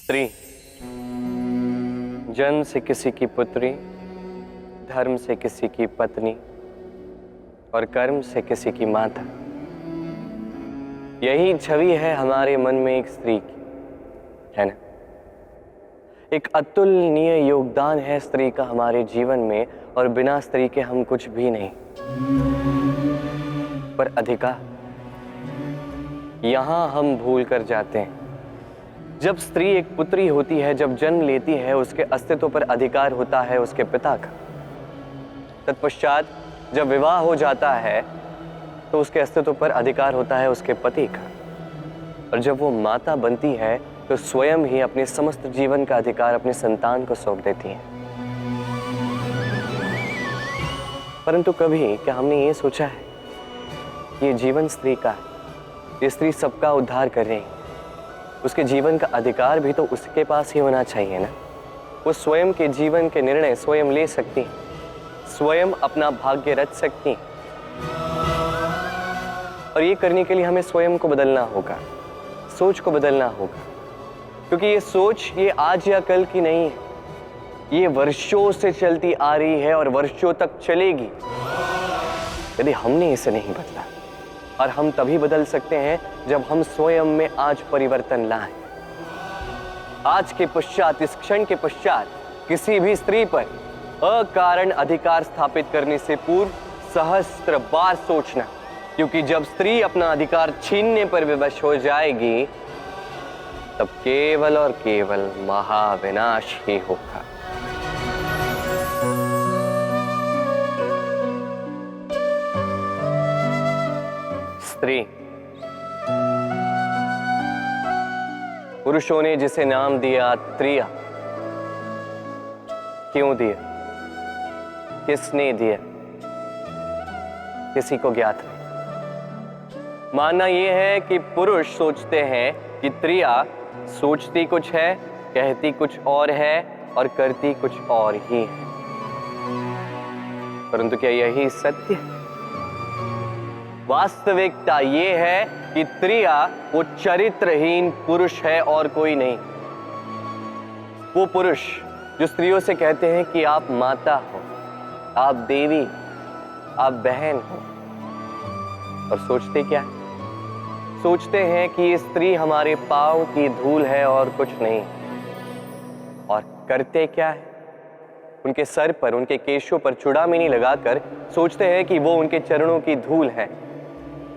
स्त्री जन्म से किसी की पुत्री, धर्म से किसी की पत्नी और कर्म से किसी की माता। यही छवि है हमारे मन में एक स्त्री की, है ना? एक अतुलनीय योगदान है स्त्री का हमारे जीवन में, और बिना स्त्री के हम कुछ भी नहीं। पर अधिकार, यहां हम भूल कर जाते हैं। जब स्त्री एक पुत्री होती है, जब जन्म लेती है, उसके अस्तित्व पर अधिकार होता है उसके पिता का। तत्पश्चात जब विवाह हो जाता है तो उसके अस्तित्व पर अधिकार होता है उसके पति का। और जब वो माता बनती है तो स्वयं ही अपने समस्त जीवन का अधिकार अपने संतान को सौंप देती है। परंतु कभी क्या हमने ये सोचा है, ये जीवन स्त्री का है, ये स्त्री सबका उद्धार कर रही है, उसके जीवन का अधिकार भी तो उसके पास ही होना चाहिए ना। वो स्वयं के जीवन के निर्णय स्वयं ले सकती है, स्वयं अपना भाग्य रच सकती है। और ये करने के लिए हमें स्वयं को बदलना होगा, सोच को बदलना होगा, क्योंकि ये सोच ये आज या कल की नहीं है, ये वर्षों से चलती आ रही है और वर्षों तक चलेगी यदि हमने इसे नहीं बदला। और हम तभी बदल सकते हैं जब हम स्वयं में आज परिवर्तन लाएं। आज के पश्चात, इस क्षण के पश्चात किसी भी स्त्री पर अकारण अधिकार स्थापित करने से पूर्व सहस्त्र बार सोचना, क्योंकि जब स्त्री अपना अधिकार छीनने पर विवश हो जाएगी तब केवल और केवल महाविनाश ही होगा। स्त्री, पुरुषों ने जिसे नाम दिया त्रिया, क्यों दिया, किसने दिया, किसी को ज्ञात नहीं। मानना यह है कि पुरुष सोचते हैं कि त्रिया सोचती कुछ है, कहती कुछ और है और करती कुछ और ही है। परंतु क्या यही सत्य है? वास्तविकता ये है कि त्रिया वो चरित्रहीन पुरुष है और कोई नहीं। वो पुरुष जो स्त्रियों से कहते हैं कि आप माता हो, आप देवी, आप बहन हो, और सोचते क्या है? सोचते हैं कि ये स्त्री हमारे पांव की धूल है और कुछ नहीं। और करते क्या है? उनके सर पर, उनके केशों पर चूड़ामणि लगाकर सोचते हैं कि वो उनके चरणों की धूल है।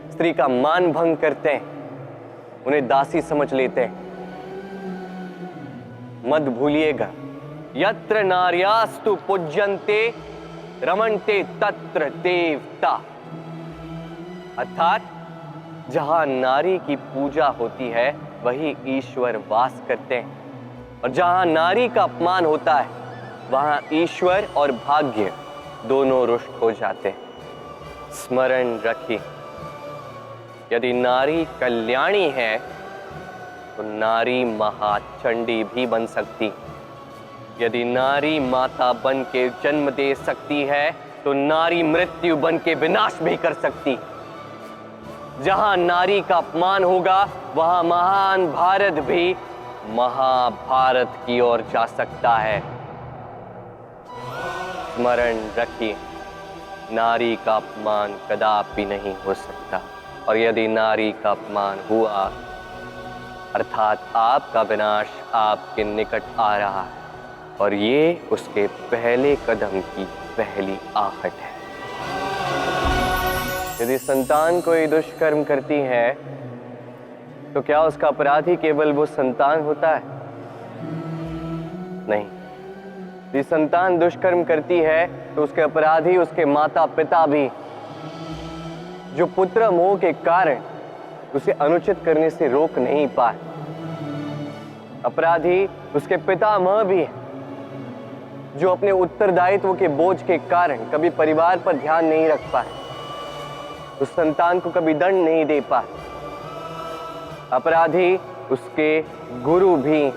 स्त्री का मान भंग करते हैं, उन्हें दासी समझ लेते हैं। मत भूलिएगा, यत्र नार्यास्तु पूज्यन्ते रमन्ते तत्र देवता। अर्थात जहां नारी की पूजा होती है वही ईश्वर वास करते हैं, और जहां नारी का अपमान होता है वहां ईश्वर और भाग्य दोनों रुष्ट हो जाते हैं। स्मरण रखिए, यदि नारी कल्याणी है तो नारी महाचंडी भी बन सकती। यदि नारी माता बन के जन्म दे सकती है तो नारी मृत्यु बन के विनाश भी कर सकती। जहां नारी का अपमान होगा वहां महान भारत भी महाभारत की ओर जा सकता है। स्मरण रखिए, नारी का अपमान कदापि नहीं हो सकता, और यदि नारी का अपमान हुआ अर्थात आपका विनाश आपके निकट आ रहा है, और ये उसके पहले कदम की पहली आहट है। यदि संतान कोई दुष्कर्म करती है तो क्या उसका अपराधी केवल वो संतान होता है? नहीं। यदि संतान दुष्कर्म करती है तो उसके अपराधी उसके माता पिता भी, जो पुत्र मोह के कारण उसे अनुचित करने से रोक नहीं पाए। अपराधी उसके पितामह भी है, जो अपने उत्तरदायित्व के बोझ के कारण कभी परिवार पर ध्यान नहीं रख पाए, उस संतान को कभी दंड नहीं दे पाए। अपराधी उसके गुरु भी हैं,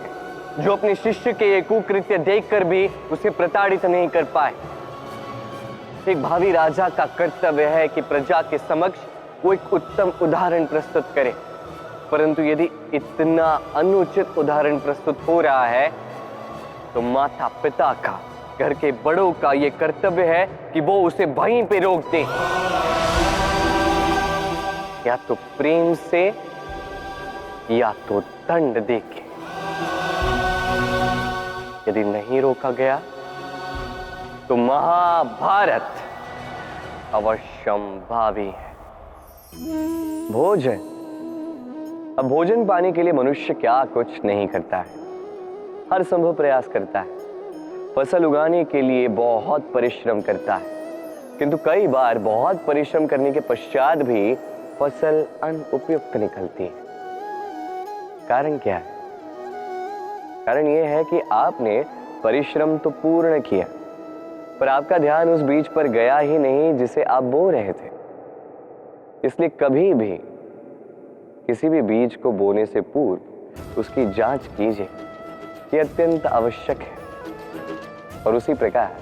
जो अपने शिष्य के ये कुकृत्य देखकर भी उसे प्रताड़ित नहीं कर पाए। एक भावी राजा का कर्तव्य है कि प्रजा के समक्ष वो एक उत्तम उदाहरण प्रस्तुत करे, परंतु यदि इतना अनुचित उदाहरण प्रस्तुत हो रहा है तो माता पिता का, घर के बड़ों का यह कर्तव्य है कि वो उसे वहीं पे रोक दें, या तो प्रेम से या तो दंड देके। यदि नहीं रोका गया तो महाभारत अवश्यंभावी है। भोजन, अब भोजन पाने के लिए मनुष्य क्या कुछ नहीं करता है, हर संभव प्रयास करता है, फसल उगाने के लिए बहुत परिश्रम करता है, किंतु कई बार बहुत परिश्रम करने के पश्चात भी फसल अनुपयुक्त निकलती है। कारण क्या है? कारण यह है कि आपने परिश्रम तो पूर्ण किया, पर आपका ध्यान उस बीज पर गया ही नहीं जिसे आप बो रहे थे। इसलिए कभी भी किसी भी बीज को बोने से पूर्व उसकी जांच कीजिए, यह अत्यंत आवश्यक है। और उसी प्रकार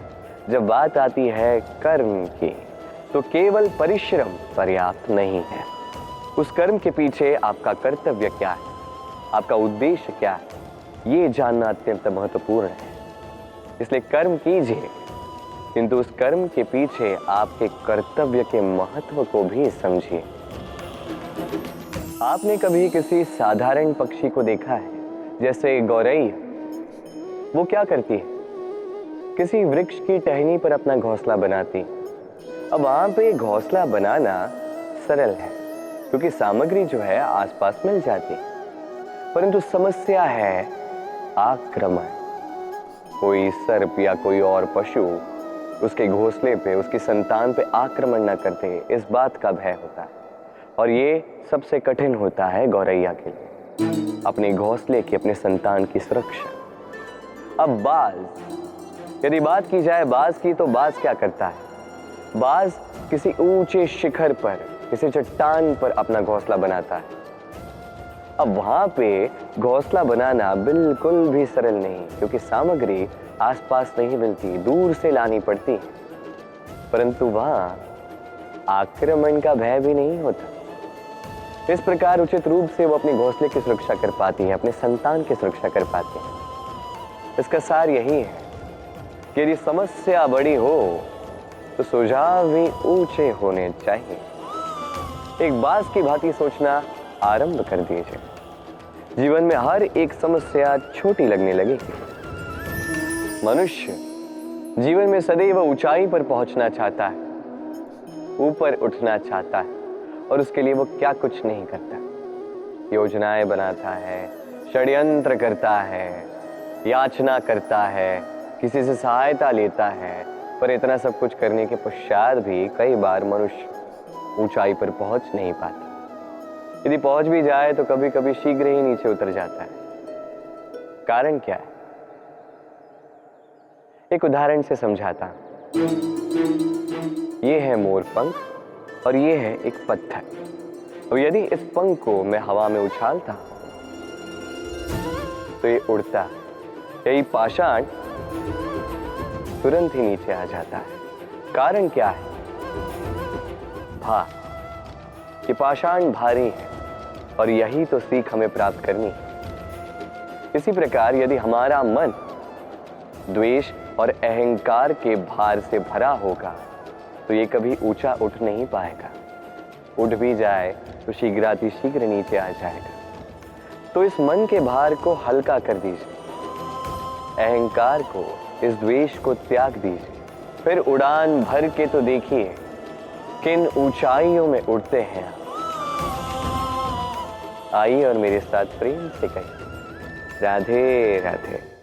जब बात आती है कर्म की, तो केवल परिश्रम पर्याप्त नहीं है। उस कर्म के पीछे आपका कर्तव्य क्या है, आपका उद्देश्य क्या है, ये जानना अत्यंत महत्वपूर्ण है। इसलिए कर्म कीजिए, किंतु उस कर्म के पीछे आपके कर्तव्य के महत्व को भी समझिए। आपने कभी किसी साधारण पक्षी को देखा है, जैसे गौरैया? वो क्या करती है? किसी वृक्ष की टहनी पर अपना घोंसला बनाती। अब वहां पे घोंसला बनाना सरल है, क्योंकि सामग्री जो है आसपास मिल जाती, परंतु समस्या है आक्रमण। कोई सर्प या कोई और पशु उसके घोंसले पे, उसकी संतान पे आक्रमण न करते, इस बात का भय होता है। और ये सबसे कठिन होता है गौरैया के लिए, अपने घोंसले की, अपने संतान की सुरक्षा। अब बाज, यदि बात की जाए बाज की, तो बाज क्या करता है? बाज किसी ऊंचे शिखर पर, किसी चट्टान पर अपना घोंसला बनाता है। अब वहां पे घोंसला बनाना बिल्कुल भी सरल नहीं, क्योंकि सामग्री आसपास नहीं मिलती, दूर से लानी पड़ती है। परंतु वहां आक्रमण का भय भी नहीं होता। इस प्रकार उचित रूप से वो अपने घोंसले की सुरक्षा कर पाती है, अपने संतान की सुरक्षा कर पाती है। इसका सार यही है कि यदि समस्या बड़ी हो तो सुझाव भी ऊंचे होने चाहिए। एक बाज की भांति सोचना आरंभ कर दीजिए। जीवन में हर एक समस्या छोटी लगने लगेगी। मनुष्य जीवन में सदैव ऊंचाई पर पहुंचना चाहता है, ऊपर उठना चाहता है, और उसके लिए वो क्या कुछ नहीं करता। योजनाएं बनाता है, षड्यंत्र करता है, याचना करता है, किसी से सहायता लेता है, पर इतना सब कुछ करने के पश्चात भी कई बार मनुष्य ऊंचाई पर पहुंच नहीं पाता। यदि पहुंच भी जाए तो कभी कभी शीघ्र ही नीचे उतर जाता है। कारण क्या है? एक उदाहरण से समझाता हूं। ये है मोर पंख और ये है एक पत्थर। और यदि इस पंख को मैं हवा में उछालता तो ये उड़ता, यही पाषाण तुरंत ही नीचे आ जाता है। कारण क्या है? भार। कि पाषाण भारी है, और यही तो सीख हमें प्राप्त करनी है। इसी प्रकार यदि हमारा मन द्वेष और अहंकार के भार से भरा होगा तो ये कभी ऊंचा उठ नहीं पाएगा। उठ भी जाए तो शीघ्रातिशीघ्र नीचे आ जाएगा। तो इस मन के भार को हल्का कर दीजिए, अहंकार को, इस द्वेष को त्याग दीजिए। फिर उड़ान भर के तो देखिए किन ऊंचाइयों में उड़ते हैं आप। आइए और मेरे साथ प्रेम से कहिए, राधे राधे।